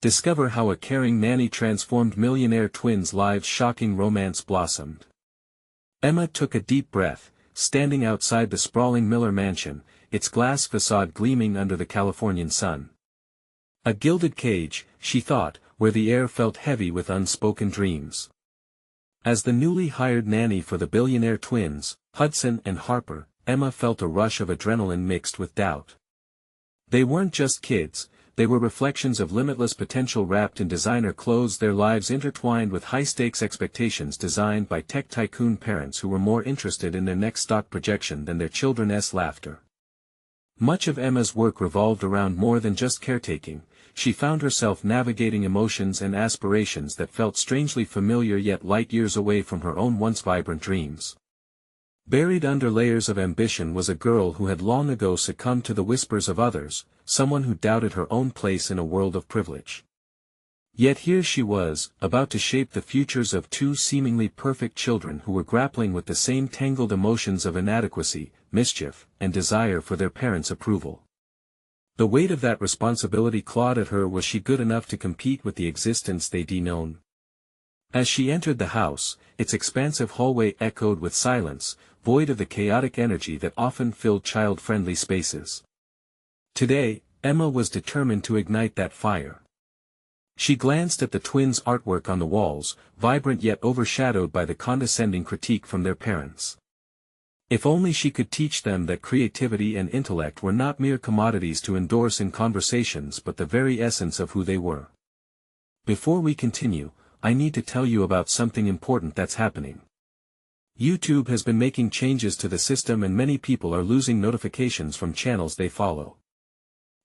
Discover how a caring nanny transformed millionaire twins' lives. Shocking romance blossomed. Emma took a deep breath, standing outside the sprawling Miller mansion, its glass facade gleaming under the Californian sun. A gilded cage, she thought, where the air felt heavy with unspoken dreams. As the newly hired nanny for the billionaire twins, Hudson and Harper, Emma felt a rush of adrenaline mixed with doubt. They weren't just kids, they were reflections of limitless potential wrapped in designer clothes, their lives intertwined with high-stakes expectations designed by tech tycoon parents who were more interested in their next stock projection than their children's laughter. Much of Emma's work revolved around more than just caretaking. She found herself navigating emotions and aspirations that felt strangely familiar yet light years away from her own once vibrant dreams. Buried under layers of ambition was a girl who had long ago succumbed to the whispers of others, someone who doubted her own place in a world of privilege. Yet here she was, about to shape the futures of two seemingly perfect children who were grappling with the same tangled emotions of inadequacy, mischief, and desire for their parents' approval. The weight of that responsibility clawed at her. Was she good enough to compete with the existence they'd known? As she entered the house, its expansive hallway echoed with silence, void of the chaotic energy that often filled child-friendly spaces. Today, Emma was determined to ignite that fire. She glanced at the twins' artwork on the walls, vibrant yet overshadowed by the condescending critique from their parents. If only she could teach them that creativity and intellect were not mere commodities to endorse in conversations but the very essence of who they were. Before we continue, I need to tell you about something important that's happening. YouTube has been making changes to the system and many people are losing notifications from channels they follow.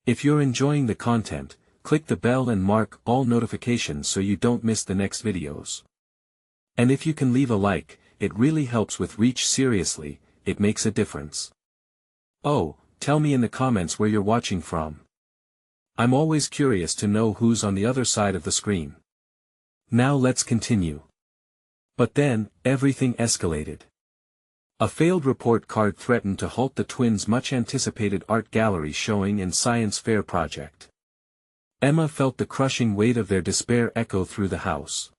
If you're enjoying the content, click the bell and mark all notifications so you don't miss the next videos. And if you can leave a like, it really helps with reach. Seriously, it makes a difference. Oh, tell me in the comments where you're watching from. I'm always curious to know who's on the other side of the screen. Now let's continue. But then, everything escalated. A failed report card threatened to halt the twins' much-anticipated art gallery showing and science fair project. Emma felt the crushing weight of their despair echo through the house.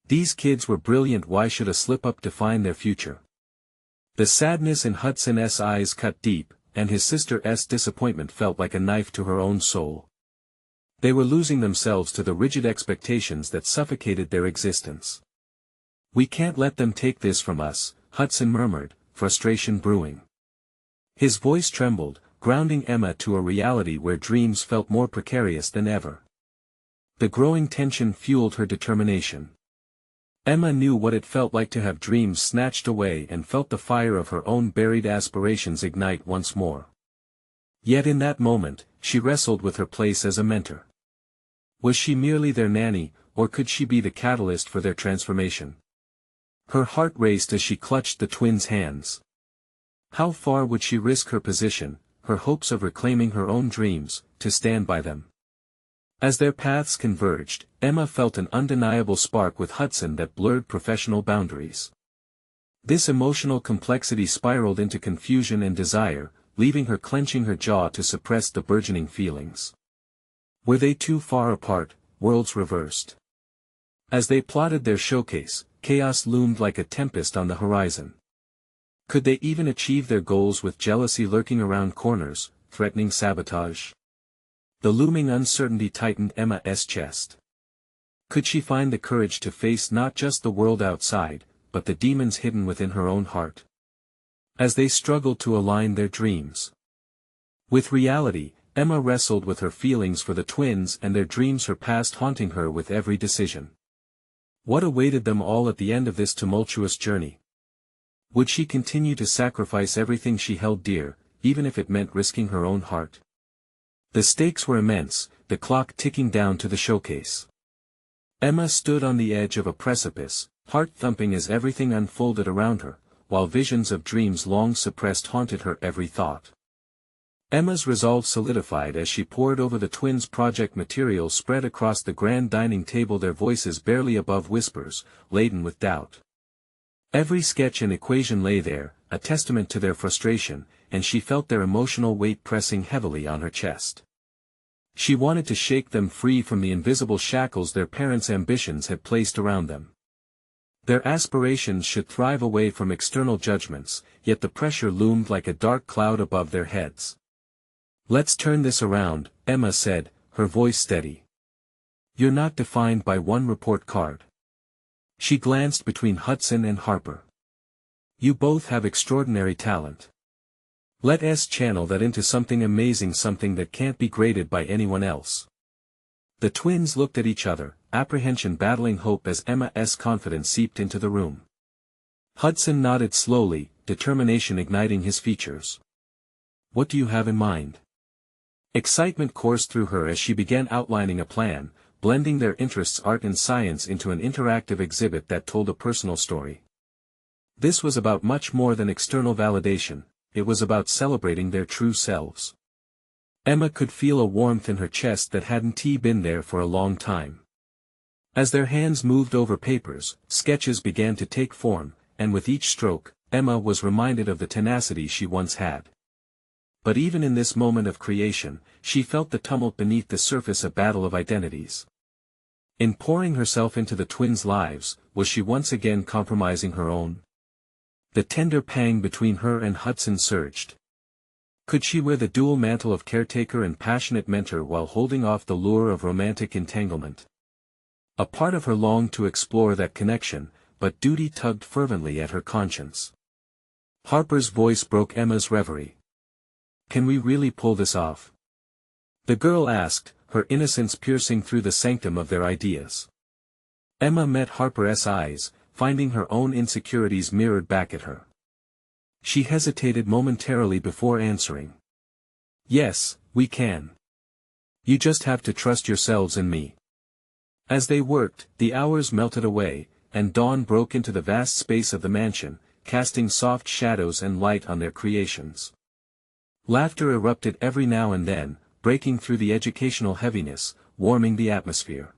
These kids were brilliant. Why should a slip-up define their future? The sadness in Hudson's eyes cut deep, and his sister's disappointment felt like a knife to her own soul. They were losing themselves to the rigid expectations that suffocated their existence. We can't let them take this from us, Hudson murmured, frustration brewing. His voice trembled, grounding Emma to a reality where dreams felt more precarious than ever. The growing tension fueled her determination. Emma knew what it felt like to have dreams snatched away and felt the fire of her own buried aspirations ignite once more. Yet in that moment, she wrestled with her place as a mentor. Was she merely their nanny, or could she be the catalyst for their transformation? Her heart raced as she clutched the twins' hands. How far would she risk her position, her hopes of reclaiming her own dreams, to stand by them? As their paths converged, Emma felt an undeniable spark with Hudson that blurred professional boundaries. This emotional complexity spiraled into confusion and desire, leaving her clenching her jaw to suppress the burgeoning feelings. Were they too far apart, worlds reversed? As they plotted their showcase, chaos loomed like a tempest on the horizon. Could they even achieve their goals with jealousy lurking around corners, threatening sabotage? The looming uncertainty tightened Emma's chest. Could she find the courage to face not just the world outside, but the demons hidden within her own heart? As they struggled to align their dreams with reality, Emma wrestled with her feelings for the twins and their dreams, her past haunting her with every decision. What awaited them all at the end of this tumultuous journey? Would she continue to sacrifice everything she held dear, even if it meant risking her own heart? The stakes were immense, the clock ticking down to the showcase. Emma stood on the edge of a precipice, heart thumping as everything unfolded around her, while visions of dreams long suppressed haunted her every thought. Emma's resolve solidified as she pored over the twins' project materials spread across the grand dining table, their voices barely above whispers, laden with doubt. Every sketch and equation lay there, a testament to their frustration, and she felt their emotional weight pressing heavily on her chest. She wanted to shake them free from the invisible shackles their parents' ambitions had placed around them. Their aspirations should thrive away from external judgments, yet the pressure loomed like a dark cloud above their heads. "Let's turn this around," Emma said, her voice steady. "You're not defined by one report card." She glanced between Hudson and Harper. "You both have extraordinary talent. Let's channel that into something amazing, something that can't be graded by anyone else." The twins looked at each other, apprehension battling hope as Emma's confidence seeped into the room. Hudson nodded slowly, determination igniting his features. "What do you have in mind?" Excitement coursed through her as she began outlining a plan, blending their interests art and science into an interactive exhibit that told a personal story. This was about much more than external validation, it was about celebrating their true selves. Emma could feel a warmth in her chest that hadn't been there for a long time. As their hands moved over papers, sketches began to take form, and with each stroke, Emma was reminded of the tenacity she once had. But even in this moment of creation, she felt the tumult beneath the surface, a battle of identities. In pouring herself into the twins' lives, was she once again compromising her own? The tender pang between her and Hudson surged. Could she wear the dual mantle of caretaker and passionate mentor while holding off the lure of romantic entanglement? A part of her longed to explore that connection, but duty tugged fervently at her conscience. Harper's voice broke Emma's reverie. "Can we really pull this off?" the girl asked, her innocence piercing through the sanctum of their ideas. Emma met Harper's eyes, finding her own insecurities mirrored back at her. She hesitated momentarily before answering. "Yes, we can. You just have to trust yourselves in me." As they worked, the hours melted away, and dawn broke into the vast space of the mansion, casting soft shadows and light on their creations. Laughter erupted every now and then, breaking through the educational heaviness, warming the atmosphere.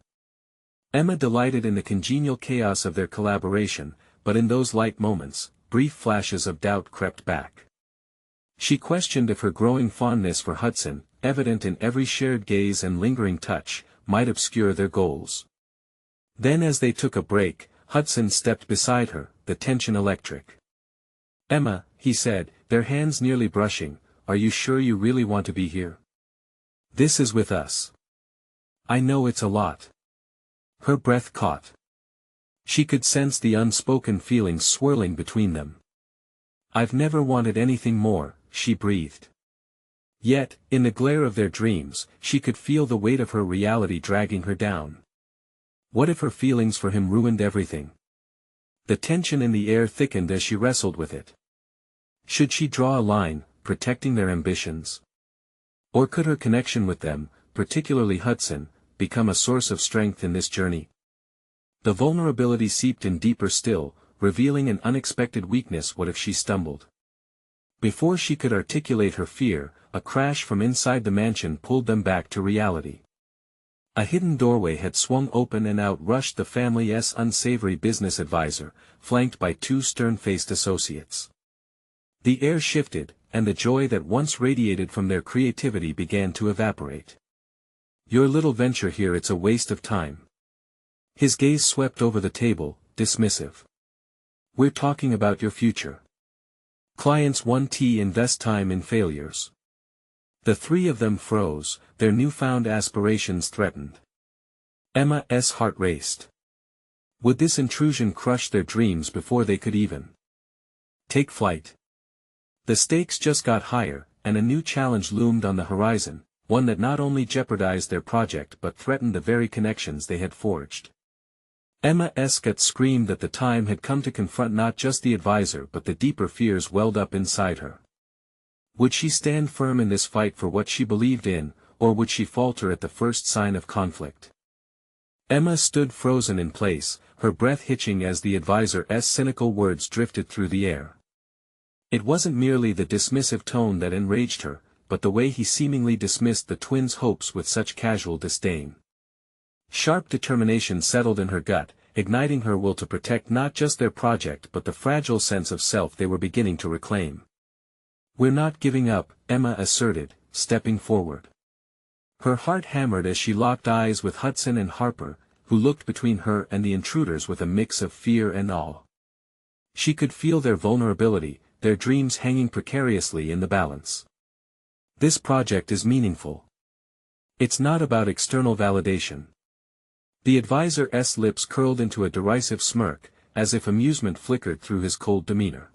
Emma delighted in the congenial chaos of their collaboration, but in those light moments, brief flashes of doubt crept back. She questioned if her growing fondness for Hudson, evident in every shared gaze and lingering touch, might obscure their goals. Then as they took a break, Hudson stepped beside her, the tension electric. "Emma," he said, their hands nearly brushing, "are you sure you really want to be here? This is with us. I know it's a lot." Her breath caught. She could sense the unspoken feelings swirling between them. "I've never wanted anything more," she breathed. Yet, in the glare of their dreams, she could feel the weight of her reality dragging her down. What if her feelings for him ruined everything? The tension in the air thickened as she wrestled with it. Should she draw a line, protecting their ambitions? Or could her connection with them, particularly Hudson, become a source of strength in this journey? The vulnerability seeped in deeper still, revealing an unexpected weakness. What if she stumbled? Before she could articulate her fear, a crash from inside the mansion pulled them back to reality. A hidden doorway had swung open and out rushed the family's unsavory business advisor, flanked by two stern-faced associates. The air shifted, and the joy that once radiated from their creativity began to evaporate. "Your little venture here, it's a waste of time." His gaze swept over the table, dismissive. "We're talking about your future. Clients won't invest time in failures." The three of them froze, their newfound aspirations threatened. Emma's heart raced. Would this intrusion crush their dreams before they could even take flight? The stakes just got higher, and a new challenge loomed on the horizon, one that not only jeopardized their project but threatened the very connections they had forged. Emma's gut screamed that the time had come to confront not just the advisor but the deeper fears welled up inside her. Would she stand firm in this fight for what she believed in, or would she falter at the first sign of conflict? Emma stood frozen in place, her breath hitching as the advisor's cynical words drifted through the air. It wasn't merely the dismissive tone that enraged her, but the way he seemingly dismissed the twins' hopes with such casual disdain. Sharp determination settled in her gut, igniting her will to protect not just their project but the fragile sense of self they were beginning to reclaim. "We're not giving up," Emma asserted, stepping forward. Her heart hammered as she locked eyes with Hudson and Harper, who looked between her and the intruders with a mix of fear and awe. She could feel their vulnerability, their dreams hanging precariously in the balance. This project is meaningful. It's not about external validation. The advisor's lips curled into a derisive smirk, as if amusement flickered through his cold demeanor.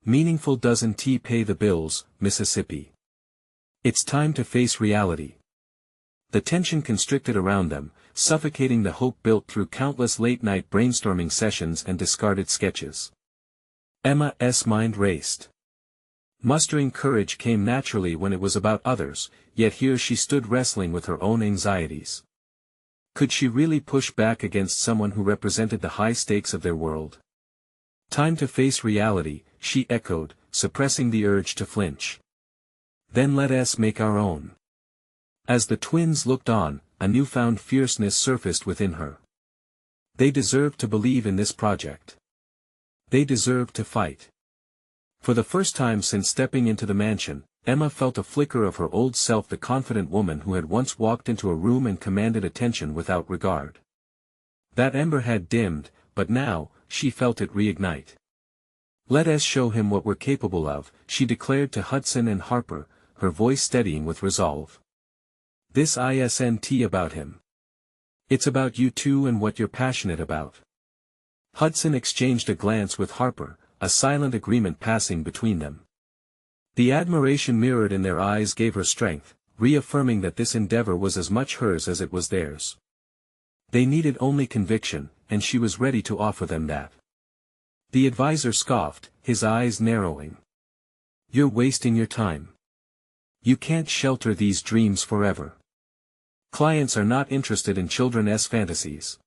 Meaningful doesn't pay the bills, Mississippi. It's time to face reality. The tension constricted around them, suffocating the hope built through countless late-night brainstorming sessions and discarded sketches. Emma's mind raced. Mustering courage came naturally when it was about others, yet here she stood wrestling with her own anxieties. Could she really push back against someone who represented the high stakes of their world? Time to face reality, she echoed, suppressing the urge to flinch. Then let us make our own. As the twins looked on, a newfound fierceness surfaced within her. They deserved to believe in this project. They deserved to fight. For the first time since stepping into the mansion, Emma felt a flicker of her old self, the confident woman who had once walked into a room and commanded attention without regard. That ember had dimmed, but now, she felt it reignite. Let us show him what we're capable of, she declared to Hudson and Harper, her voice steadying with resolve. This isn't about him. It's about you two and what you're passionate about. Hudson exchanged a glance with Harper, a silent agreement passing between them. The admiration mirrored in their eyes gave her strength, reaffirming that this endeavor was as much hers as it was theirs. They needed only conviction, and she was ready to offer them that. The advisor scoffed, his eyes narrowing. You're wasting your time. You can't shelter these dreams forever. Clients are not interested in children's fantasies.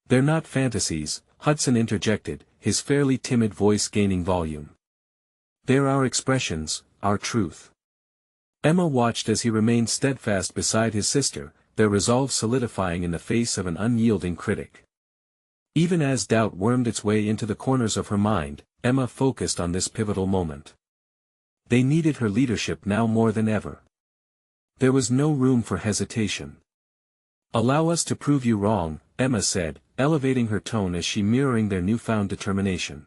They're not fantasies, Hudson interjected, his fairly timid voice gaining volume. They're our expressions, our truth. Emma watched as he remained steadfast beside his sister, their resolve solidifying in the face of an unyielding critic. Even as doubt wormed its way into the corners of her mind, Emma focused on this pivotal moment. They needed her leadership now more than ever. There was no room for hesitation. Allow us to prove you wrong, Emma said, elevating her tone as she mirroring their newfound determination.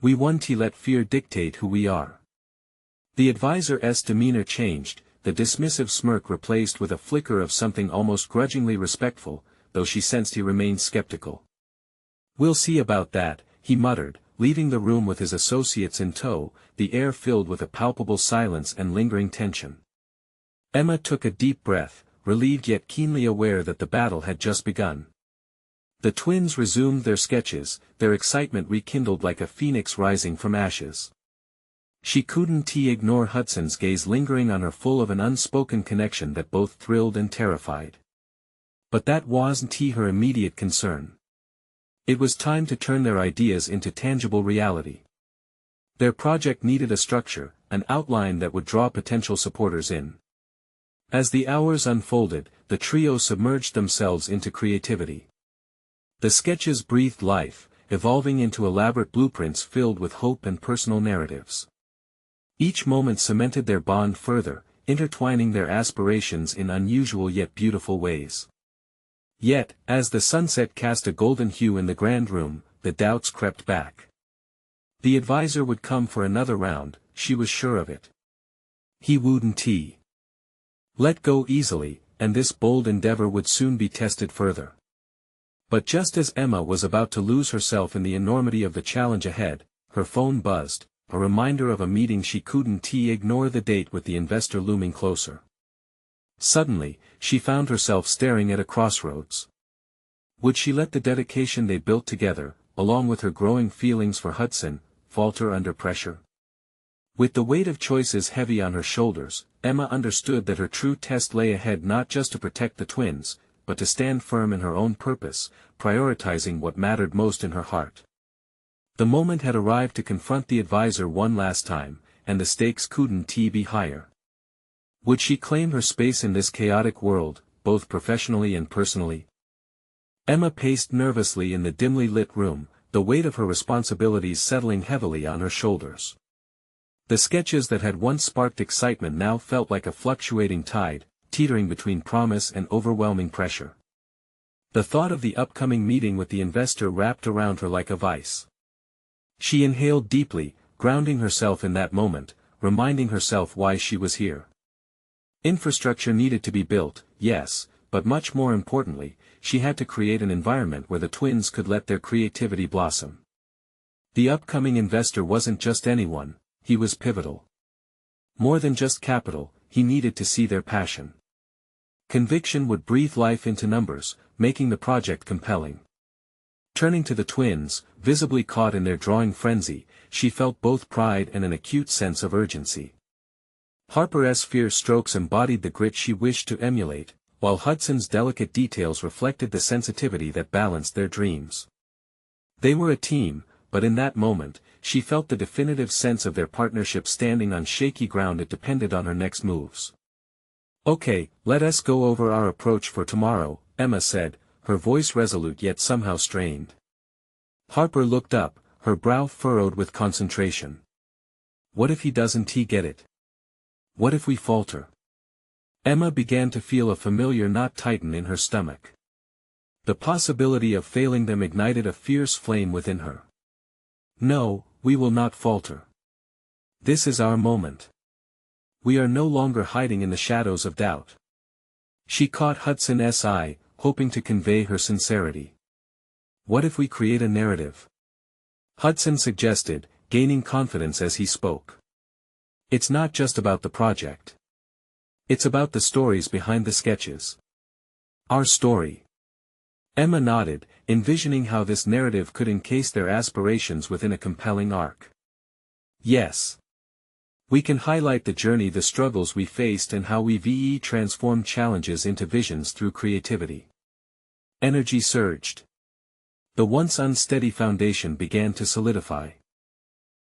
We won't let fear dictate who we are. The advisor's demeanor changed, the dismissive smirk replaced with a flicker of something almost grudgingly respectful, though she sensed he remained skeptical. We'll see about that, he muttered, leaving the room with his associates in tow, the air filled with a palpable silence and lingering tension. Emma took a deep breath, relieved yet keenly aware that the battle had just begun. The twins resumed their sketches, their excitement rekindled like a phoenix rising from ashes. She couldn't ignore Hudson's gaze lingering on her, full of an unspoken connection that both thrilled and terrified. But that wasn't her immediate concern. It was time to turn their ideas into tangible reality. Their project needed a structure, an outline that would draw potential supporters in. As the hours unfolded, the trio submerged themselves into creativity. The sketches breathed life, evolving into elaborate blueprints filled with hope and personal narratives. Each moment cemented their bond further, intertwining their aspirations in unusual yet beautiful ways. Yet, as the sunset cast a golden hue in the grand room, the doubts crept back. The advisor would come for another round, she was sure of it. He wouldn't let go easily, and this bold endeavor would soon be tested further. But just as Emma was about to lose herself in the enormity of the challenge ahead, her phone buzzed, a reminder of a meeting she couldn't ignore, the date with the investor looming closer. Suddenly, she found herself staring at a crossroads. Would she let the dedication they built together, along with her growing feelings for Hudson, falter under pressure? With the weight of choices heavy on her shoulders, Emma understood that her true test lay ahead, not just to protect the twins, but to stand firm in her own purpose, prioritizing what mattered most in her heart. The moment had arrived to confront the advisor one last time, and the stakes couldn't be higher. Would she claim her space in this chaotic world, both professionally and personally? Emma paced nervously in the dimly lit room, the weight of her responsibilities settling heavily on her shoulders. The sketches that had once sparked excitement now felt like a fluctuating tide, teetering between promise and overwhelming pressure. The thought of the upcoming meeting with the investor wrapped around her like a vice. She inhaled deeply, grounding herself in that moment, reminding herself why she was here. Infrastructure needed to be built, yes, but much more importantly, she had to create an environment where the twins could let their creativity blossom. The upcoming investor wasn't just anyone, he was pivotal. More than just capital, he needed to see their passion. Conviction would breathe life into numbers, making the project compelling. Turning to the twins, visibly caught in their drawing frenzy, she felt both pride and an acute sense of urgency. Harper's fierce strokes embodied the grit she wished to emulate, while Hudson's delicate details reflected the sensitivity that balanced their dreams. They were a team, but in that moment, she felt the definitive sense of their partnership standing on shaky ground. It depended on her next moves. "Okay, let us go over our approach for tomorrow," Emma said, her voice resolute yet somehow strained. Harper looked up, her brow furrowed with concentration. "What if he doesn't get it? What if we falter?" Emma began to feel a familiar knot tighten in her stomach. The possibility of failing them ignited a fierce flame within her. "No, we will not falter. This is our moment. We are no longer hiding in the shadows of doubt." She caught Hudson's eye, hoping to convey her sincerity. "What if we create a narrative?" Hudson suggested, gaining confidence as he spoke. "It's not just about the project. It's about the stories behind the sketches. Our story." Emma nodded, envisioning how this narrative could encase their aspirations within a compelling arc. "Yes. We can highlight the journey, the struggles we faced, and how we transformed challenges into visions through creativity." Energy surged. The once unsteady foundation began to solidify.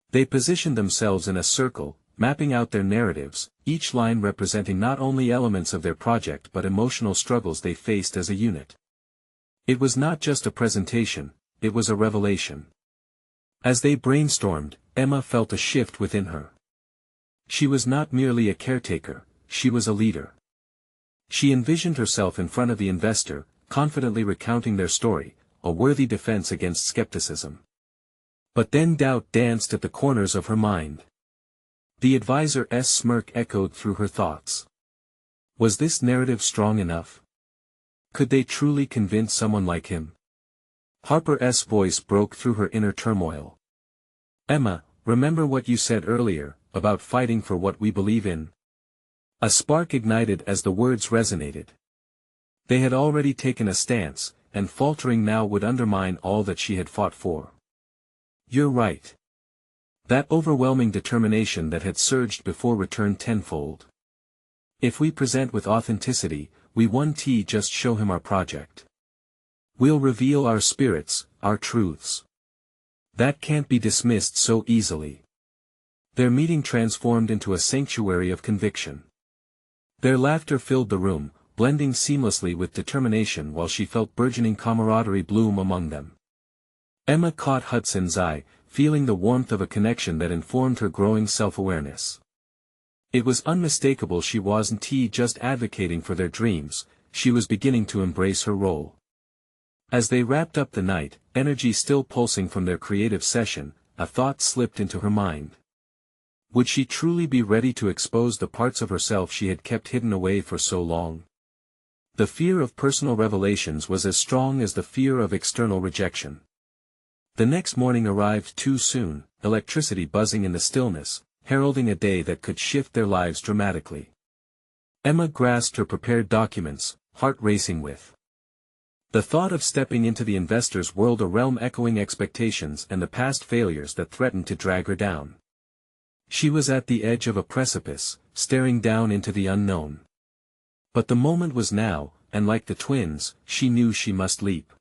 They positioned themselves in a circle, mapping out their narratives, each line representing not only elements of their project but emotional struggles they faced as a unit. It was not just a presentation, it was a revelation. As they brainstormed, Emma felt a shift within her. She was not merely a caretaker, she was a leader. She envisioned herself in front of the investor, confidently recounting their story, a worthy defense against skepticism. But then doubt danced at the corners of her mind. The advisor's smirk echoed through her thoughts. Was this narrative strong enough? Could they truly convince someone like him? Harper's voice broke through her inner turmoil. "Emma, remember what you said earlier, about fighting for what we believe in?" A spark ignited as the words resonated. They had already taken a stance, and faltering now would undermine all that she had fought for. "You're right." That overwhelming determination that had surged before returned tenfold. "If we present with authenticity, we won't just show him our project. We'll reveal our spirits, our truths. That can't be dismissed so easily." Their meeting transformed into a sanctuary of conviction. Their laughter filled the room, blending seamlessly with determination while she felt burgeoning camaraderie bloom among them. Emma caught Hudson's eye, feeling the warmth of a connection that informed her growing self-awareness. It was unmistakable she wasn't just advocating for their dreams, she was beginning to embrace her role. As they wrapped up the night, energy still pulsing from their creative session, a thought slipped into her mind. Would she truly be ready to expose the parts of herself she had kept hidden away for so long? The fear of personal revelations was as strong as the fear of external rejection. The next morning arrived too soon, electricity buzzing in the stillness, heralding a day that could shift their lives dramatically. Emma grasped her prepared documents, heart racing with the thought of stepping into the investor's world, a realm echoing expectations and the past failures that threatened to drag her down. She was at the edge of a precipice, staring down into the unknown. But the moment was now, and like the twins, she knew she must leap.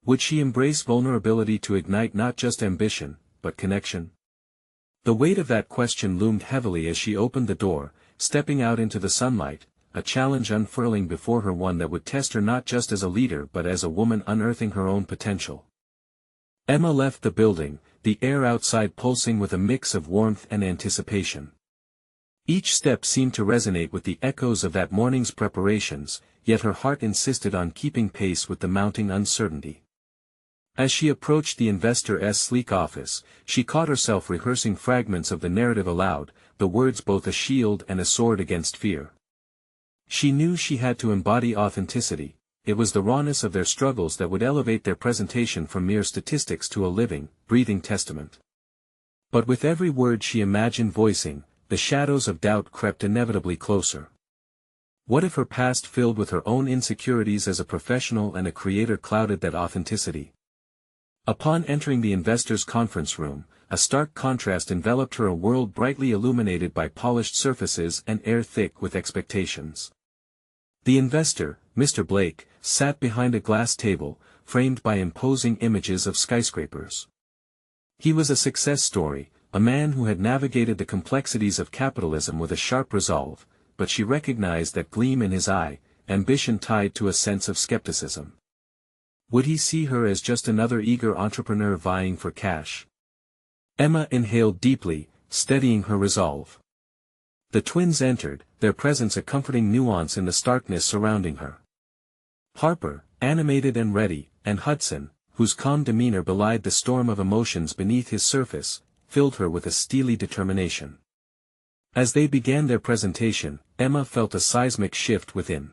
Would she embrace vulnerability to ignite not just ambition, but connection? The weight of that question loomed heavily as she opened the door, stepping out into the sunlight, a challenge unfurling before her, one that would test her not just as a leader but as a woman unearthing her own potential. Emma left the building, the air outside pulsing with a mix of warmth and anticipation. Each step seemed to resonate with the echoes of that morning's preparations, yet her heart insisted on keeping pace with the mounting uncertainty. As she approached the investor's sleek office, she caught herself rehearsing fragments of the narrative aloud, the words both a shield and a sword against fear. She knew she had to embody authenticity. It was the rawness of their struggles that would elevate their presentation from mere statistics to a living, breathing testament. But with every word she imagined voicing, the shadows of doubt crept inevitably closer. What if her past filled with her own insecurities as a professional and a creator clouded that authenticity? Upon entering the investor's conference room, a stark contrast enveloped her, a world brightly illuminated by polished surfaces and air thick with expectations. The investor, Mr. Blake, sat behind a glass table, framed by imposing images of skyscrapers. He was a success story, a man who had navigated the complexities of capitalism with a sharp resolve, but she recognized that gleam in his eye, ambition tied to a sense of skepticism. Would he see her as just another eager entrepreneur vying for cash? Emma inhaled deeply, steadying her resolve. The twins entered, their presence a comforting nuance in the starkness surrounding her. Harper, animated and ready, and Hudson, whose calm demeanor belied the storm of emotions beneath his surface, filled her with a steely determination. As they began their presentation, Emma felt a seismic shift within.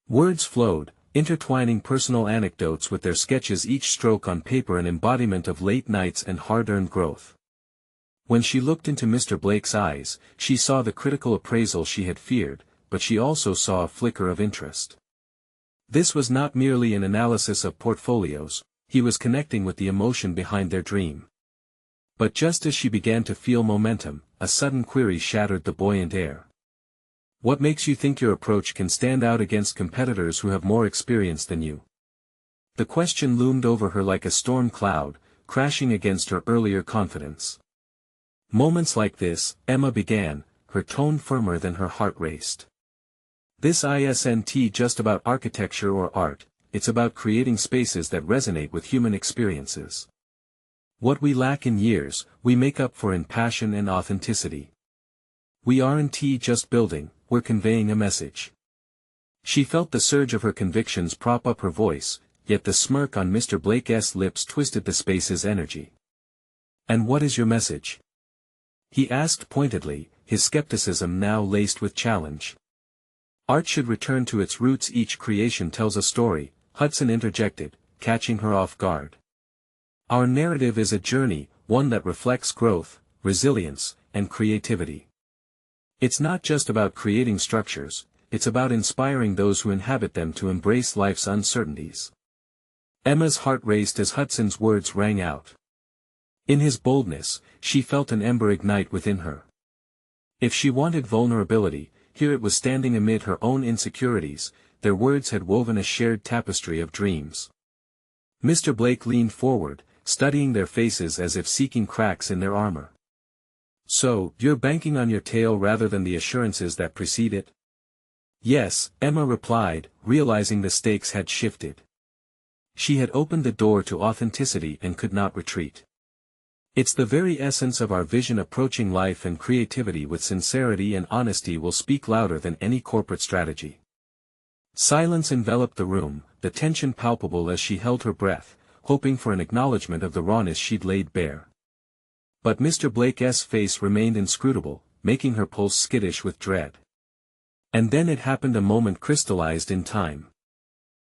Words flowed, intertwining personal anecdotes with their sketches, each stroke on paper an embodiment of late nights and hard-earned growth. When she looked into Mr. Blake's eyes, she saw the critical appraisal she had feared, but she also saw a flicker of interest. This was not merely an analysis of portfolios, he was connecting with the emotion behind their dream. But just as she began to feel momentum, a sudden query shattered the buoyant air. What makes you think your approach can stand out against competitors who have more experience than you? The question loomed over her like a storm cloud, crashing against her earlier confidence. Moments like this, Emma began, her tone firmer than her heart raced. This isn't just about architecture or art, it's about creating spaces that resonate with human experiences. What we lack in years, we make up for in passion and authenticity. We aren't just building, we're conveying a message. She felt the surge of her convictions prop up her voice, yet the smirk on Mr. Blake's lips twisted the space's energy. And what is your message? He asked pointedly, his skepticism now laced with challenge. Art should return to its roots. Each creation tells a story, Hudson interjected, catching her off guard. Our narrative is a journey, one that reflects growth, resilience, and creativity. It's not just about creating structures, it's about inspiring those who inhabit them to embrace life's uncertainties. Emma's heart raced as Hudson's words rang out. In his boldness, she felt an ember ignite within her. If she wanted vulnerability, here it was standing amid her own insecurities. Their words had woven a shared tapestry of dreams. Mr. Blake leaned forward, studying their faces as if seeking cracks in their armor. So, you're banking on your tale rather than the assurances that precede it? Yes, Emma replied, realizing the stakes had shifted. She had opened the door to authenticity and could not retreat. It's the very essence of our vision. Approaching life and creativity with sincerity and honesty will speak louder than any corporate strategy. Silence enveloped the room, the tension palpable as she held her breath, hoping for an acknowledgement of the rawness she'd laid bare. But Mr. Blake's face remained inscrutable, making her pulse skittish with dread. And then it happened. A moment crystallized in time.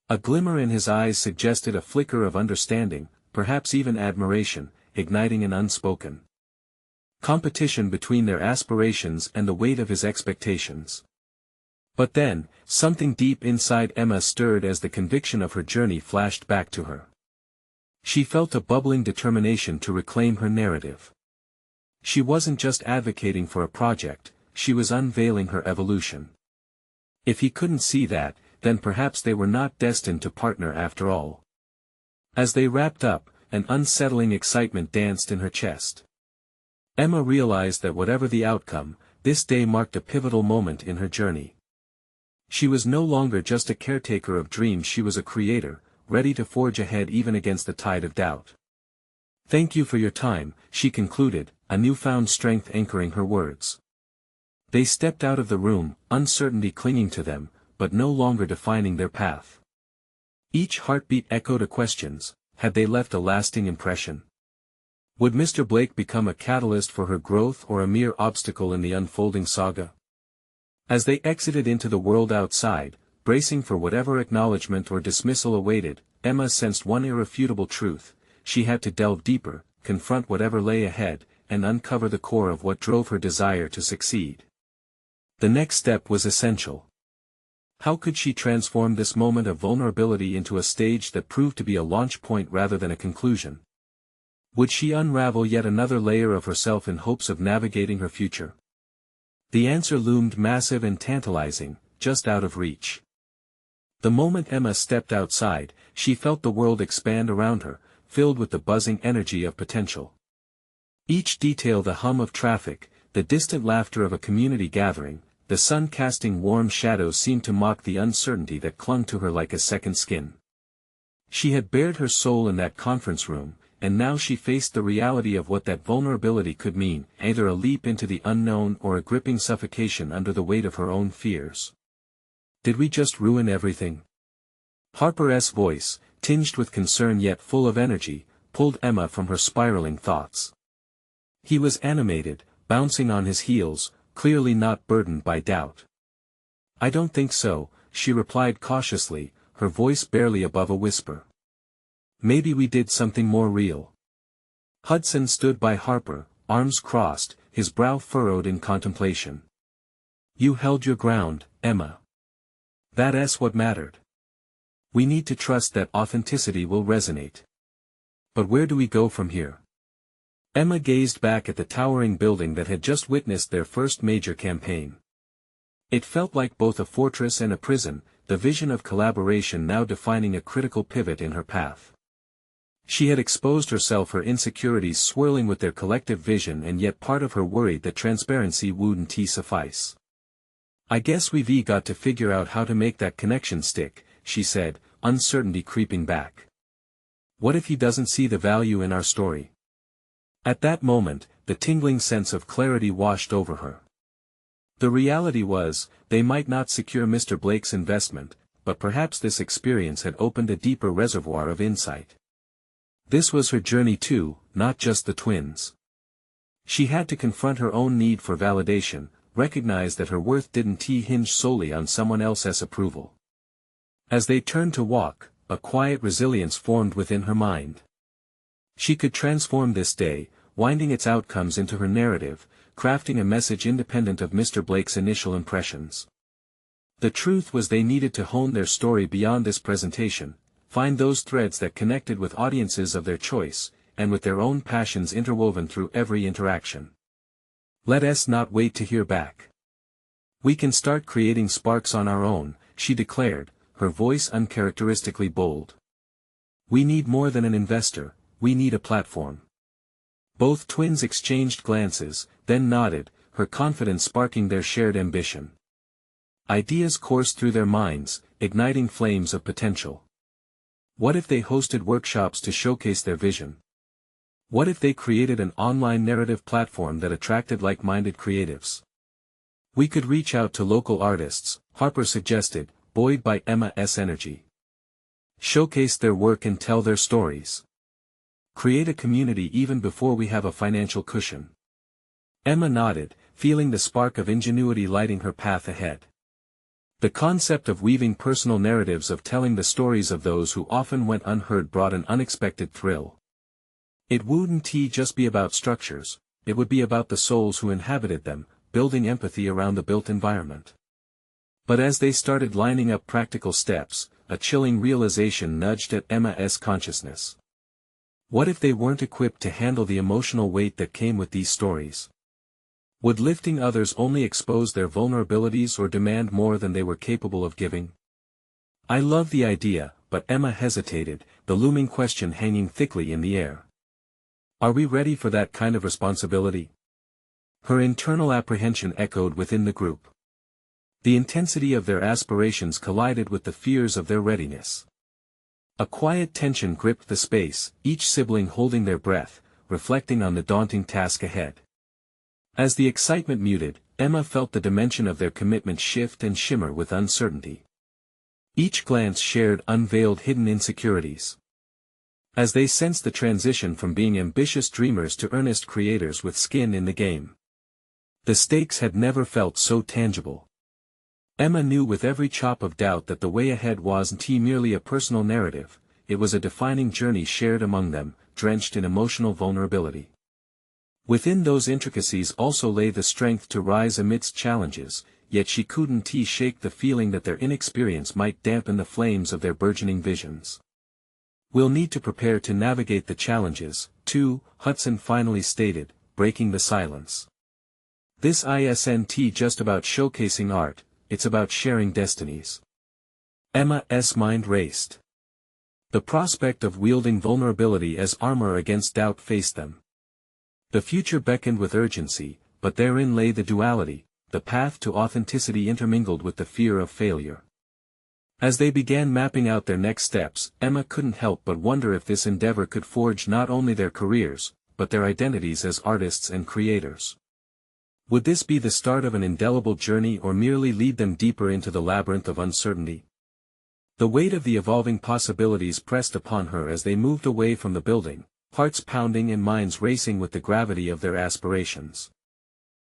A glimmer in his eyes suggested a flicker of understanding, perhaps even admiration, igniting an unspoken competition between their aspirations and the weight of his expectations. But then, something deep inside Emma stirred as the conviction of her journey flashed back to her. She felt a bubbling determination to reclaim her narrative. She wasn't just advocating for a project, she was unveiling her evolution. If he couldn't see that, then perhaps they were not destined to partner after all. As they wrapped up, an unsettling excitement danced in her chest. Emma realized that whatever the outcome, this day marked a pivotal moment in her journey. She was no longer just a caretaker of dreams, she was a creator, ready to forge ahead even against the tide of doubt. Thank you for your time, she concluded, a newfound strength anchoring her words. They stepped out of the room, uncertainty clinging to them, but no longer defining their path. Each heartbeat echoed a questions: had they left a lasting impression? Would Mr. Blake become a catalyst for her growth or a mere obstacle in the unfolding saga? As they exited into the world outside, bracing for whatever acknowledgement or dismissal awaited, Emma sensed one irrefutable truth: she had to delve deeper, confront whatever lay ahead, and uncover the core of what drove her desire to succeed. The next step was essential. How could she transform this moment of vulnerability into a stage that proved to be a launch point rather than a conclusion? Would she unravel yet another layer of herself in hopes of navigating her future? The answer loomed massive and tantalizing, just out of reach. The moment Emma stepped outside, she felt the world expand around her, filled with the buzzing energy of potential. Each detail: the hum of traffic, the distant laughter of a community gathering, the sun casting warm shadows, seemed to mock the uncertainty that clung to her like a second skin. She had bared her soul in that conference room, and now she faced the reality of what that vulnerability could mean: either a leap into the unknown or a gripping suffocation under the weight of her own fears. Did we just ruin everything? Harper's voice, tinged with concern yet full of energy, pulled Emma from her spiraling thoughts. He was animated, bouncing on his heels, clearly not burdened by doubt. "I don't think so," she replied cautiously, her voice barely above a whisper. "Maybe we did something more real." Hudson stood by Harper, arms crossed, his brow furrowed in contemplation. "You held your ground, Emma. That's what mattered. We need to trust that authenticity will resonate. But where do we go from here?" Emma gazed back at the towering building that had just witnessed their first major campaign. It felt like both a fortress and a prison, the vision of collaboration now defining a critical pivot in her path. She had exposed herself, her insecurities swirling with their collective vision, and yet part of her worried that transparency wouldn't suffice. "I guess we've got to figure out how to make that connection stick," she said, uncertainty creeping back. "What if he doesn't see the value in our story?" At that moment, the tingling sense of clarity washed over her. The reality was, they might not secure Mr. Blake's investment, but perhaps this experience had opened a deeper reservoir of insight. This was her journey too, not just the twins. She had to confront her own need for validation, recognize that her worth didn't hinge solely on someone else's approval. As they turned to walk, a quiet resilience formed within her mind. She could transform this day, winding its outcomes into her narrative, crafting a message independent of Mr. Blake's initial impressions. The truth was, they needed to hone their story beyond this presentation, find those threads that connected with audiences of their choice, and with their own passions interwoven through every interaction. "Let us not wait to hear back. We can start creating sparks on our own," she declared, her voice uncharacteristically bold. "We need more than an investor, we need a platform." Both twins exchanged glances, then nodded, her confidence sparking their shared ambition. Ideas coursed through their minds, igniting flames of potential. What if they hosted workshops to showcase their vision? What if they created an online narrative platform that attracted like-minded creatives? "We could reach out to local artists," Harper suggested, buoyed by Emma's energy. "Showcase their work and tell their stories. Create a community even before we have a financial cushion." Emma nodded, feeling the spark of ingenuity lighting her path ahead. The concept of weaving personal narratives, of telling the stories of those who often went unheard, brought an unexpected thrill. It wouldn't just be about structures, it would be about the souls who inhabited them, building empathy around the built environment. But as they started lining up practical steps, a chilling realization nudged at Emma's consciousness. What if they weren't equipped to handle the emotional weight that came with these stories? Would lifting others only expose their vulnerabilities or demand more than they were capable of giving? "I love the idea," but Emma hesitated, the looming question hanging thickly in the air. "Are we ready for that kind of responsibility?" Her internal apprehension echoed within the group. The intensity of their aspirations collided with the fears of their readiness. A quiet tension gripped the space, each sibling holding their breath, reflecting on the daunting task ahead. As the excitement muted, Emma felt the dimension of their commitment shift and shimmer with uncertainty. Each glance shared unveiled hidden insecurities. As they sensed the transition from being ambitious dreamers to earnest creators with skin in the game. The stakes had never felt so tangible. Emma knew with every chop of doubt that the way ahead wasn't merely a personal narrative, it was a defining journey shared among them, drenched in emotional vulnerability. Within those intricacies also lay the strength to rise amidst challenges, yet she couldn't shake the feeling that their inexperience might dampen the flames of their burgeoning visions. "We'll need to prepare to navigate the challenges, too," Hudson finally stated, breaking the silence. "This isn't just about showcasing art, it's about sharing destinies." Emma's mind raced. The prospect of wielding vulnerability as armor against doubt faced them. The future beckoned with urgency, but therein lay the duality, the path to authenticity intermingled with the fear of failure. As they began mapping out their next steps, Emma couldn't help but wonder if this endeavor could forge not only their careers, but their identities as artists and creators. Would this be the start of an indelible journey or merely lead them deeper into the labyrinth of uncertainty? The weight of the evolving possibilities pressed upon her as they moved away from the building, hearts pounding and minds racing with the gravity of their aspirations.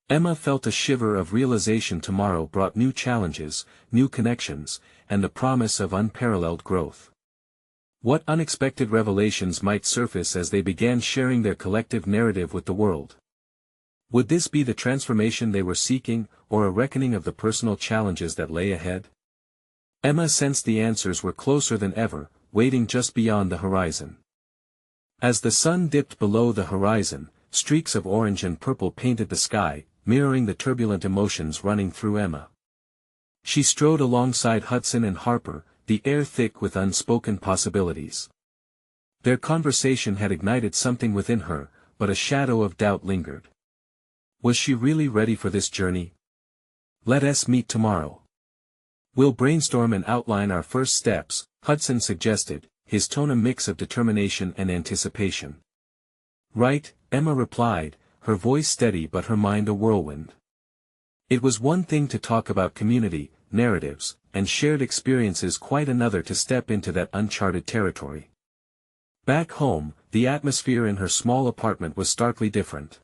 Emma felt a shiver of realization. Tomorrow brought new challenges, new connections, and the promise of unparalleled growth. What unexpected revelations might surface as they began sharing their collective narrative with the world? Would this be the transformation they were seeking, or a reckoning of the personal challenges that lay ahead? Emma sensed the answers were closer than ever, waiting just beyond the horizon. As the sun dipped below the horizon, streaks of orange and purple painted the sky, mirroring the turbulent emotions running through Emma. She strode alongside Hudson and Harper, the air thick with unspoken possibilities. Their conversation had ignited something within her, but a shadow of doubt lingered. Was she really ready for this journey? "Let us meet tomorrow. We'll brainstorm and outline our first steps," Hudson suggested, his tone a mix of determination and anticipation. "Right," Emma replied, her voice steady but her mind a whirlwind. It was one thing to talk about community, narratives, and shared experiences, quite another to step into that uncharted territory. Back home, the atmosphere in her small apartment was starkly different.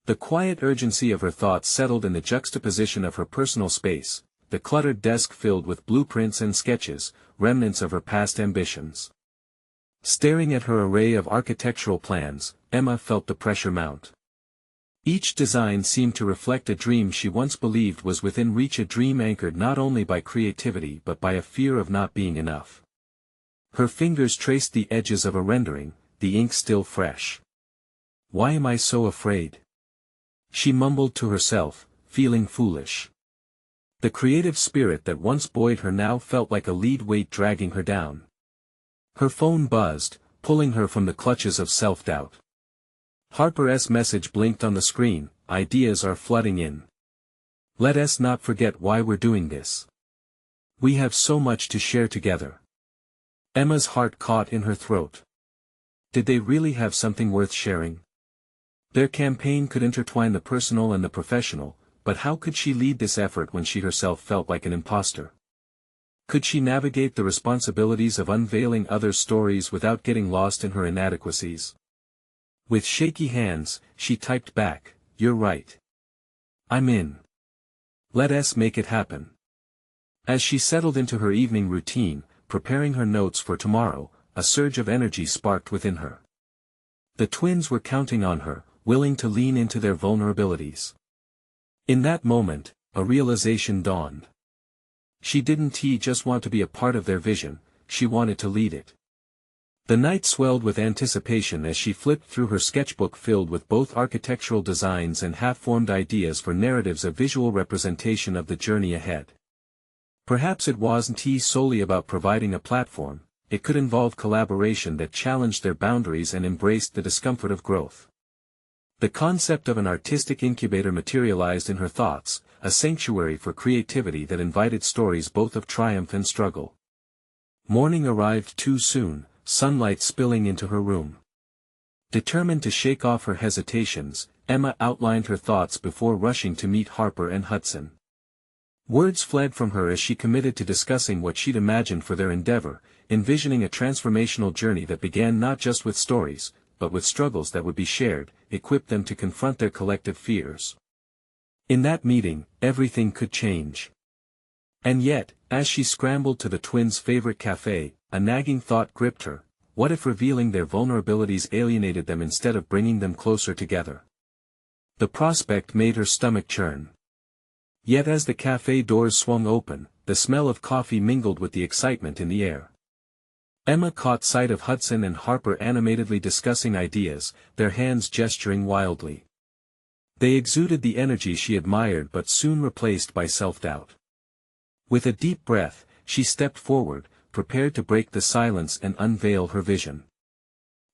The quiet urgency of her thoughts settled in the juxtaposition of her personal space, the cluttered desk filled with blueprints and sketches, remnants of her past ambitions. Staring at her array of architectural plans, Emma felt the pressure mount. Each design seemed to reflect a dream she once believed was within reach, a dream anchored not only by creativity but by a fear of not being enough. Her fingers traced the edges of a rendering, the ink still fresh. "Why am I so afraid?" she mumbled to herself, feeling foolish. The creative spirit that once buoyed her now felt like a lead weight dragging her down. Her phone buzzed, pulling her from the clutches of self-doubt. Harper's message blinked on the screen, "Ideas are flooding in. Let us not forget why we're doing this. We have so much to share together." Emma's heart caught in her throat. Did they really have something worth sharing? Their campaign could intertwine the personal and the professional, but how could she lead this effort when she herself felt like an imposter? Could she navigate the responsibilities of unveiling others' stories without getting lost in her inadequacies? With shaky hands, she typed back, "You're right. I'm in. Let us make it happen." As she settled into her evening routine, preparing her notes for tomorrow, a surge of energy sparked within her. The twins were counting on her, willing to lean into their vulnerabilities. In that moment, a realization dawned. She didn't just want to be a part of their vision, she wanted to lead it. The night swelled with anticipation as she flipped through her sketchbook filled with both architectural designs and half-formed ideas for narratives, a visual representation of the journey ahead. Perhaps it wasn't solely about providing a platform, it could involve collaboration that challenged their boundaries and embraced the discomfort of growth. The concept of an artistic incubator materialized in her thoughts, a sanctuary for creativity that invited stories both of triumph and struggle. Morning arrived too soon, sunlight spilling into her room. Determined to shake off her hesitations, Emma outlined her thoughts before rushing to meet Harper and Hudson. Words fled from her as she committed to discussing what she'd imagined for their endeavor, envisioning a transformational journey that began not just with stories, but with struggles that would be shared, equip them to confront their collective fears. In that meeting, everything could change. And yet, as she scrambled to the twins' favorite cafe, a nagging thought gripped her: what if revealing their vulnerabilities alienated them instead of bringing them closer together? The prospect made her stomach churn. Yet as the cafe doors swung open, the smell of coffee mingled with the excitement in the air. Emma caught sight of Hudson and Harper animatedly discussing ideas, their hands gesturing wildly. They exuded the energy she admired but soon replaced by self-doubt. With a deep breath, she stepped forward, prepared to break the silence and unveil her vision.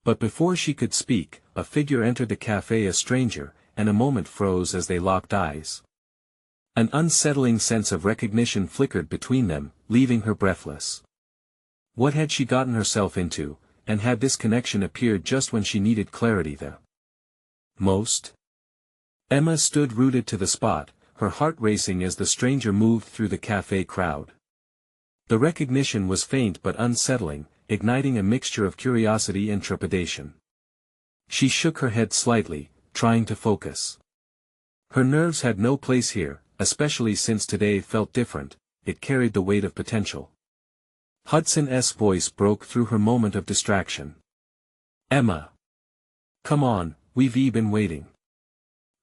But before she could speak, a figure entered the cafe, a stranger, and a moment froze as they locked eyes. An unsettling sense of recognition flickered between them, leaving her breathless. What had she gotten herself into, and had this connection appeared just when she needed clarity the most? Emma stood rooted to the spot, her heart racing as the stranger moved through the cafe crowd. The recognition was faint but unsettling, igniting a mixture of curiosity and trepidation. She shook her head slightly, trying to focus. Her nerves had no place here, especially since today felt different. It carried the weight of potential. Hudson's voice broke through her moment of distraction. "Emma! Come on, we've been waiting."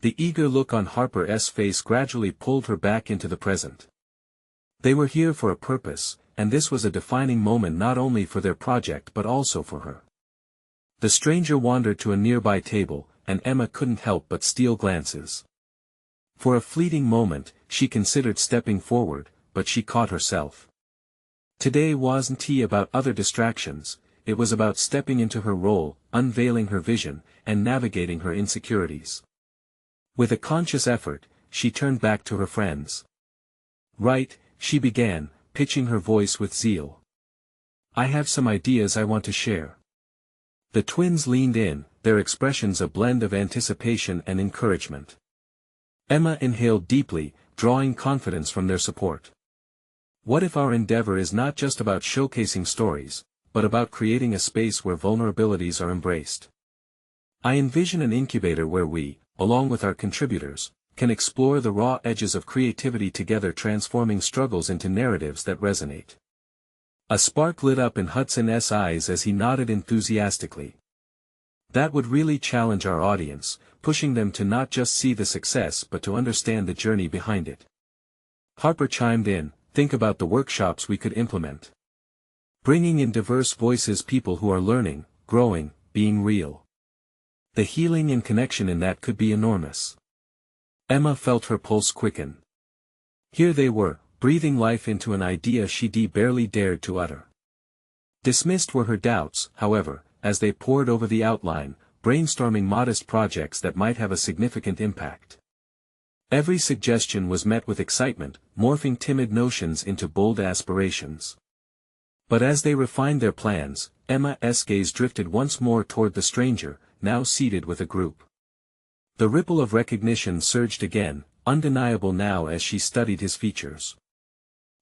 The eager look on Harper's face gradually pulled her back into the present. They were here for a purpose, and this was a defining moment not only for their project but also for her. The stranger wandered to a nearby table, and Emma couldn't help but steal glances. For a fleeting moment, she considered stepping forward, but she caught herself. Today wasn't about other distractions, it was about stepping into her role, unveiling her vision, and navigating her insecurities. With a conscious effort, she turned back to her friends. "Right," she began, pitching her voice with zeal. "I have some ideas I want to share." The twins leaned in, their expressions a blend of anticipation and encouragement. Emma inhaled deeply, drawing confidence from their support. What if our endeavor is not just about showcasing stories, but about creating a space where vulnerabilities are embraced? I envision an incubator where we, along with our contributors, can explore the raw edges of creativity together, transforming struggles into narratives that resonate. A spark lit up in Hudson's eyes as he nodded enthusiastically. That would really challenge our audience, pushing them to not just see the success but to understand the journey behind it. Harper chimed in, "Think about the workshops we could implement. Bringing in diverse voices, people who are learning, growing, being real. The healing and connection in that could be enormous." Emma felt her pulse quicken. Here they were, breathing life into an idea she barely dared to utter. Dismissed were her doubts, however, as they pored over the outline, brainstorming modest projects that might have a significant impact. Every suggestion was met with excitement, morphing timid notions into bold aspirations. But as they refined their plans, Emma's gaze drifted once more toward the stranger, now seated with a group. The ripple of recognition surged again, undeniable now as she studied his features.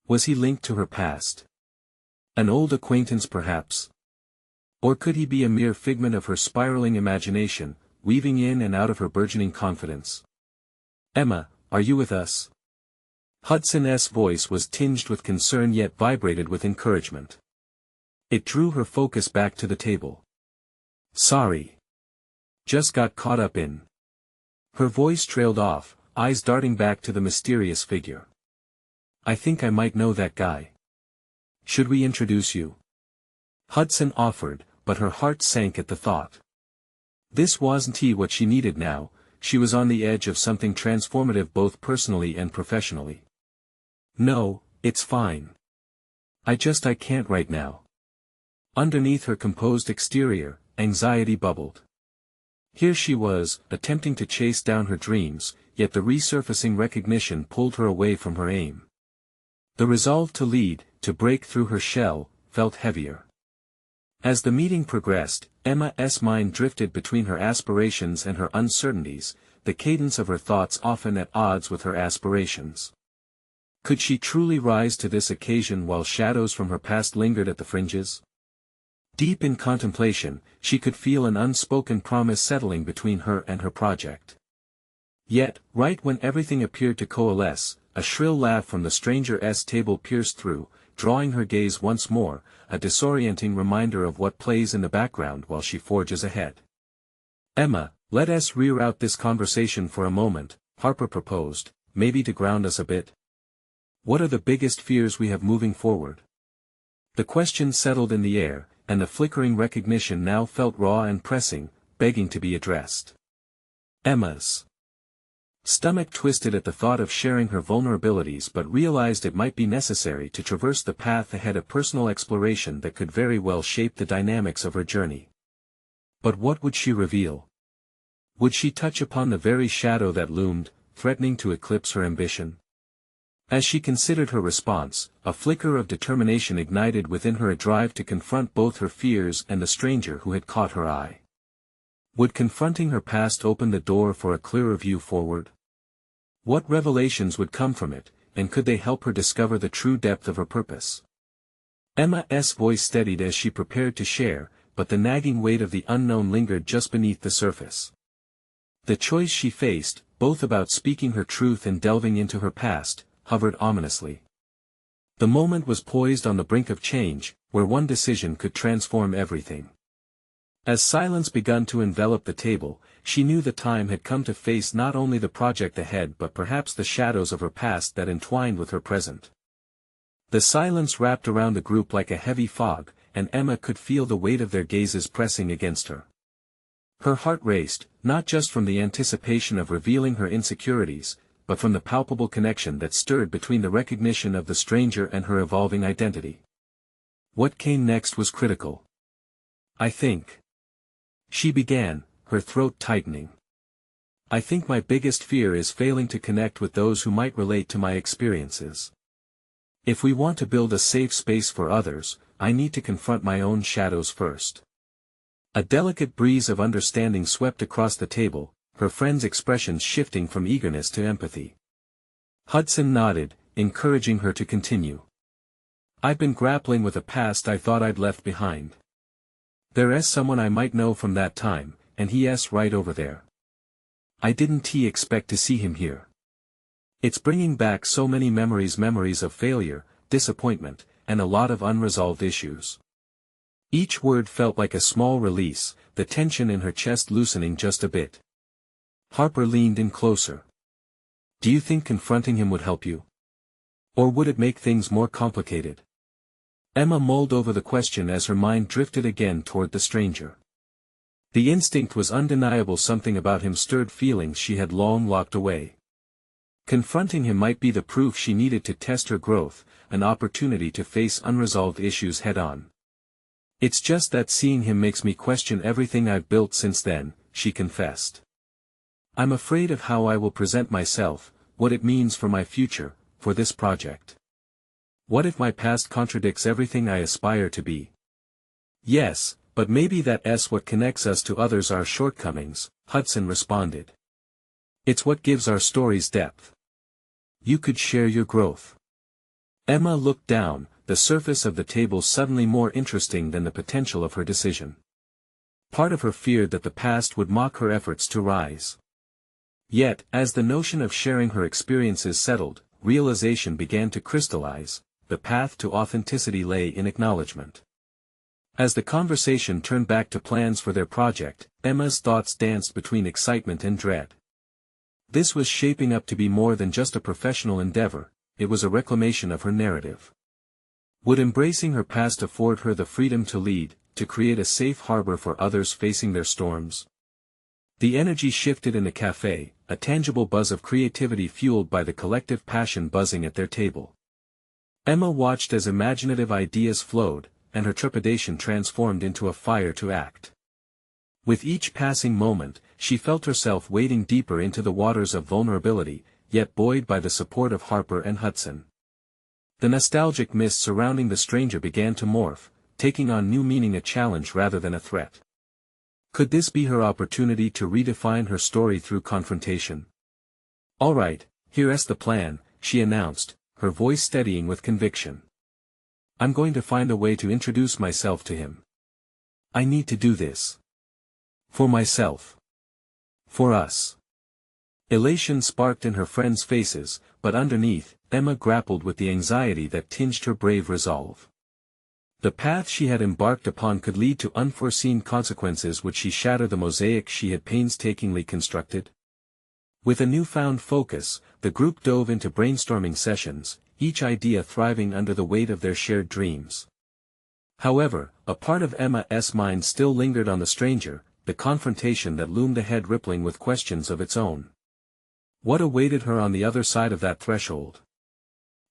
Was he linked to her past? An old acquaintance perhaps? Or could he be a mere figment of her spiraling imagination, weaving in and out of her burgeoning confidence? "Emma, are you with us?" Hudson's voice was tinged with concern yet vibrated with encouragement. It drew her focus back to the table. "Sorry. Just got caught up in." Her voice trailed off, eyes darting back to the mysterious figure. "I think I might know that guy. Should we introduce you?" Hudson offered, but her heart sank at the thought. This wasn't what she needed now. She was on the edge of something transformative both personally and professionally. "No, it's fine. I can't right now." Underneath her composed exterior, anxiety bubbled. Here she was, attempting to chase down her dreams, yet the resurfacing recognition pulled her away from her aim. The resolve to lead, to break through her shell, felt heavier. As the meeting progressed, Emma's mind drifted between her aspirations and her uncertainties, the cadence of her thoughts often at odds with her aspirations. Could she truly rise to this occasion while shadows from her past lingered at the fringes? Deep in contemplation, she could feel an unspoken promise settling between her and her project. Yet, right when everything appeared to coalesce, a shrill laugh from the stranger's table pierced through, drawing her gaze once more, a disorienting reminder of what plays in the background while she forges ahead. "Emma, let us reroute this conversation for a moment," Harper proposed, "maybe to ground us a bit. What are the biggest fears we have moving forward?" The question settled in the air, and the flickering recognition now felt raw and pressing, begging to be addressed. Emma's stomach twisted at the thought of sharing her vulnerabilities but realized it might be necessary to traverse the path ahead of personal exploration that could very well shape the dynamics of her journey. But what would she reveal? Would she touch upon the very shadow that loomed, threatening to eclipse her ambition? As she considered her response, a flicker of determination ignited within her, a drive to confront both her fears and the stranger who had caught her eye. Would confronting her past open the door for a clearer view forward? What revelations would come from it, and could they help her discover the true depth of her purpose? Emma's voice steadied as she prepared to share, but the nagging weight of the unknown lingered just beneath the surface. The choice she faced, both about speaking her truth and delving into her past, hovered ominously. The moment was poised on the brink of change, where one decision could transform everything. As silence began to envelop the table, she knew the time had come to face not only the project ahead but perhaps the shadows of her past that entwined with her present. The silence wrapped around the group like a heavy fog, and Emma could feel the weight of their gazes pressing against her. Her heart raced, not just from the anticipation of revealing her insecurities, but from the palpable connection that stirred between the recognition of the stranger and her evolving identity. What came next was critical. "I think," she began, her throat tightening. "I think my biggest fear is failing to connect with those who might relate to my experiences. If we want to build a safe space for others, I need to confront my own shadows first." A delicate breeze of understanding swept across the table, her friend's expressions shifting from eagerness to empathy. Hudson nodded, encouraging her to continue. "I've been grappling with a past I thought I'd left behind. There's someone I might know from that time, and he's right over there. I didn't expect to see him here. It's bringing back so many memories of failure, disappointment, and a lot of unresolved issues." Each word felt like a small release, the tension in her chest loosening just a bit. Harper leaned in closer. "Do you think confronting him would help you? Or would it make things more complicated?" Emma mulled over the question as her mind drifted again toward the stranger. The instinct was undeniable, something about him stirred feelings she had long locked away. Confronting him might be the proof she needed to test her growth, an opportunity to face unresolved issues head-on. "It's just that seeing him makes me question everything I've built since then," she confessed. "I'm afraid of how I will present myself, what it means for my future, for this project. What if my past contradicts everything I aspire to be?" "Yes, but maybe that's what connects us to others, our shortcomings," Hudson responded. "It's what gives our stories depth. You could share your growth." Emma looked down, the surface of the table suddenly more interesting than the potential of her decision. Part of her feared that the past would mock her efforts to rise. Yet, as the notion of sharing her experiences settled, realization began to crystallize. The path to authenticity lay in acknowledgement. As the conversation turned back to plans for their project, Emma's thoughts danced between excitement and dread. This was shaping up to be more than just a professional endeavor, it was a reclamation of her narrative. Would embracing her past afford her the freedom to lead, to create a safe harbor for others facing their storms? The energy shifted in the cafe, a tangible buzz of creativity fueled by the collective passion buzzing at their table. Emma watched as imaginative ideas flowed, and her trepidation transformed into a fire to act. With each passing moment, she felt herself wading deeper into the waters of vulnerability, yet buoyed by the support of Harper and Hudson. The nostalgic mist surrounding the stranger began to morph, taking on new meaning, a challenge rather than a threat. Could this be her opportunity to redefine her story through confrontation? "All right, here's the plan," she announced, her voice steadying with conviction. "I'm going to find a way to introduce myself to him. I need to do this. For myself. For us." Elation sparked in her friends' faces, but underneath, Emma grappled with the anxiety that tinged her brave resolve. The path she had embarked upon could lead to unforeseen consequences. Would she shatter the mosaic she had painstakingly constructed? With a newfound focus, the group dove into brainstorming sessions, each idea thriving under the weight of their shared dreams. However, a part of Emma's mind still lingered on the stranger, the confrontation that loomed ahead rippling with questions of its own. What awaited her on the other side of that threshold?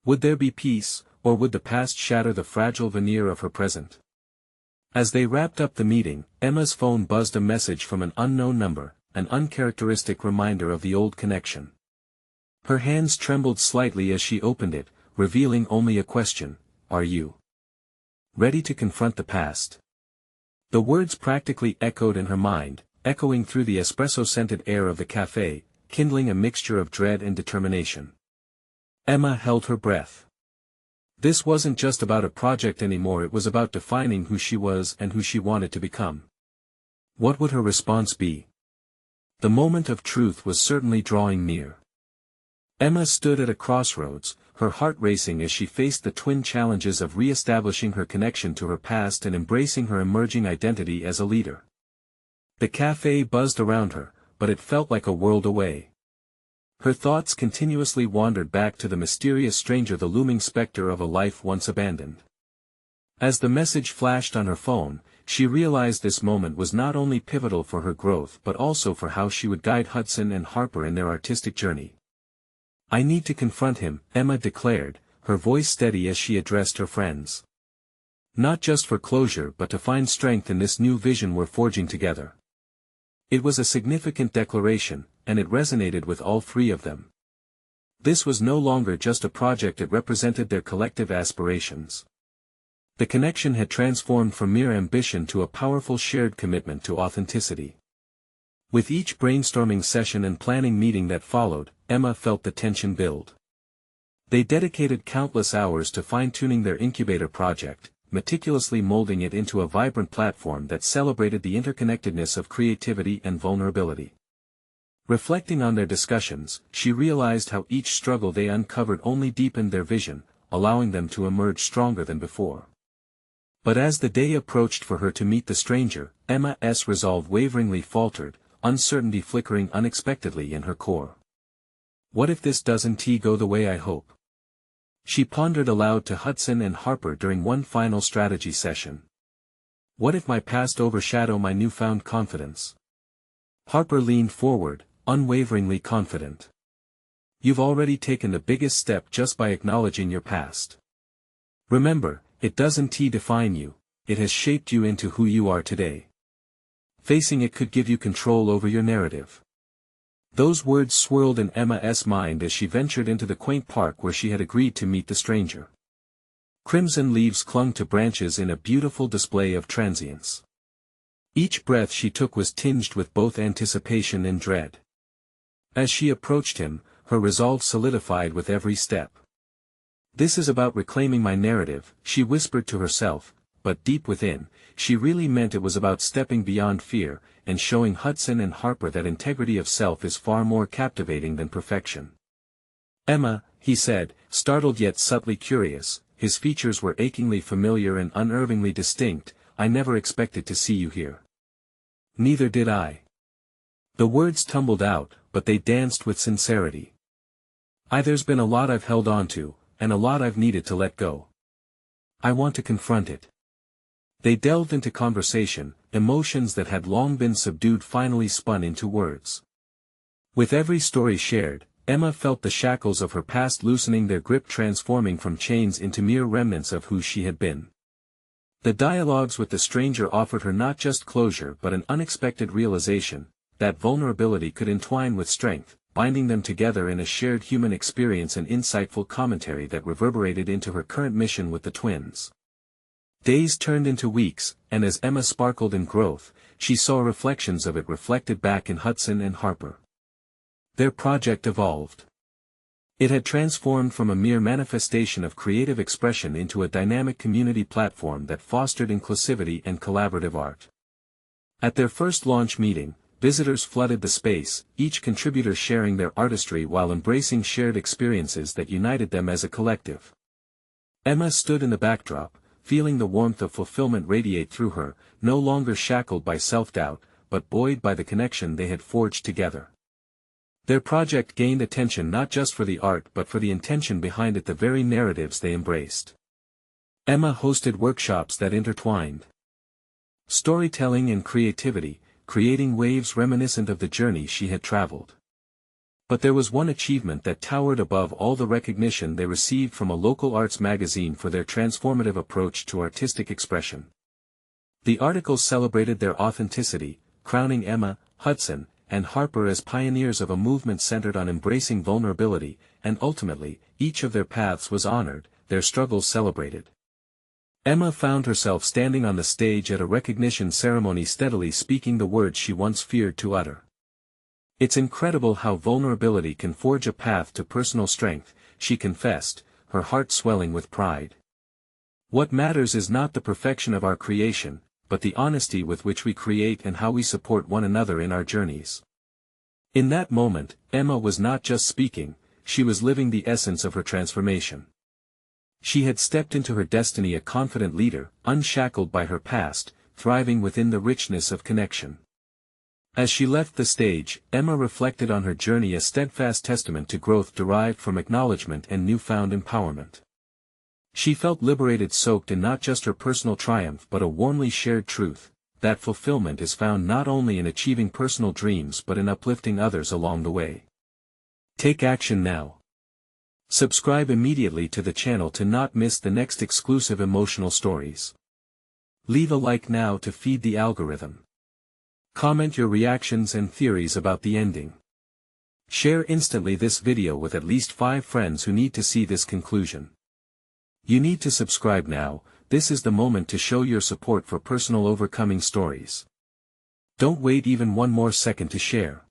Would there be peace, or would the past shatter the fragile veneer of her present? As they wrapped up the meeting, Emma's phone buzzed a message from an unknown number, an uncharacteristic reminder of the old connection. Her hands trembled slightly as she opened it, revealing only a question: "Are you ready to confront the past?" The words practically echoed in her mind, echoing through the espresso-scented air of the cafe, kindling a mixture of dread and determination. Emma held her breath. This wasn't just about a project anymore, it was about defining who she was and who she wanted to become. What would her response be? The moment of truth was certainly drawing near. Emma stood at a crossroads, her heart racing as she faced the twin challenges of re-establishing her connection to her past and embracing her emerging identity as a leader. The cafe buzzed around her, but it felt like a world away. Her thoughts continuously wandered back to the mysterious stranger, the looming specter of a life once abandoned. As the message flashed on her phone, she realized this moment was not only pivotal for her growth but also for how she would guide Hudson and Harper in their artistic journey. "I need to confront him," Emma declared, her voice steady as she addressed her friends. "Not just for closure but to find strength in this new vision we're forging together." It was a significant declaration, and it resonated with all three of them. This was no longer just a project, it represented their collective aspirations. The connection had transformed from mere ambition to a powerful shared commitment to authenticity. With each brainstorming session and planning meeting that followed, Emma felt the tension build. They dedicated countless hours to fine-tuning their incubator project, meticulously molding it into a vibrant platform that celebrated the interconnectedness of creativity and vulnerability. Reflecting on their discussions, she realized how each struggle they uncovered only deepened their vision, allowing them to emerge stronger than before. But as the day approached for her to meet the stranger, Emma's resolve waveringly faltered, uncertainty flickering unexpectedly in her core. What if this doesn't go the way I hope? She pondered aloud to Hudson and Harper during one final strategy session. What if my past overshadow my newfound confidence? Harper leaned forward, unwaveringly confident. "You've already taken the biggest step just by acknowledging your past. Remember, it doesn't define you, it has shaped you into who you are today. Facing it could give you control over your narrative." Those words swirled in Emma's mind as she ventured into the quaint park where she had agreed to meet the stranger. Crimson leaves clung to branches in a beautiful display of transience. Each breath she took was tinged with both anticipation and dread. As she approached him, her resolve solidified with every step. "This is about reclaiming my narrative," she whispered to herself, but deep within, she really meant it was about stepping beyond fear, and showing Hudson and Harper that integrity of self is far more captivating than perfection. "Emma," he said, startled yet subtly curious, his features were achingly familiar and unnervingly distinct, "I never expected to see you here." "Neither did I." The words tumbled out, but they danced with sincerity. There's been a lot I've held on to, and a lot I've needed to let go. I want to confront it." They delved into conversation, emotions that had long been subdued finally spun into words. With every story shared, Emma felt the shackles of her past loosening their grip, transforming from chains into mere remnants of who she had been. The dialogues with the stranger offered her not just closure but an unexpected realization, that vulnerability could entwine with strength, binding them together in a shared human experience, and insightful commentary that reverberated into her current mission with the twins. Days turned into weeks, and as Emma sparkled in growth, she saw reflections of it reflected back in Hudson and Harper. Their project evolved. It had transformed from a mere manifestation of creative expression into a dynamic community platform that fostered inclusivity and collaborative art. At their first launch meeting, visitors flooded the space, each contributor sharing their artistry while embracing shared experiences that united them as a collective. Emma stood in the backdrop, feeling the warmth of fulfillment radiate through her, no longer shackled by self-doubt, but buoyed by the connection they had forged together. Their project gained attention not just for the art but for the intention behind it, the very narratives they embraced. Emma hosted workshops that intertwined storytelling and creativity, creating waves reminiscent of the journey she had traveled. But there was one achievement that towered above all: the recognition they received from a local arts magazine for their transformative approach to artistic expression. The articles celebrated their authenticity, crowning Emma, Hudson, and Harper as pioneers of a movement centered on embracing vulnerability, and ultimately, each of their paths was honored, their struggles celebrated. Emma found herself standing on the stage at a recognition ceremony, steadily speaking the words she once feared to utter. "It's incredible how vulnerability can forge a path to personal strength," she confessed, her heart swelling with pride. "What matters is not the perfection of our creation, but the honesty with which we create and how we support one another in our journeys." In that moment, Emma was not just speaking, she was living the essence of her transformation. She had stepped into her destiny a confident leader, unshackled by her past, thriving within the richness of connection. As she left the stage, Emma reflected on her journey, a steadfast testament to growth derived from acknowledgement and newfound empowerment. She felt liberated, soaked in not just her personal triumph but a warmly shared truth, that fulfillment is found not only in achieving personal dreams but in uplifting others along the way. Take action now. Subscribe immediately to the channel to not miss the next exclusive emotional stories. Leave a like now to feed the algorithm. Comment your reactions and theories about the ending. Share instantly this video with at least 5 friends who need to see this conclusion. You need to subscribe now. This is the moment to show your support for personal overcoming stories. Don't wait even one more second to share.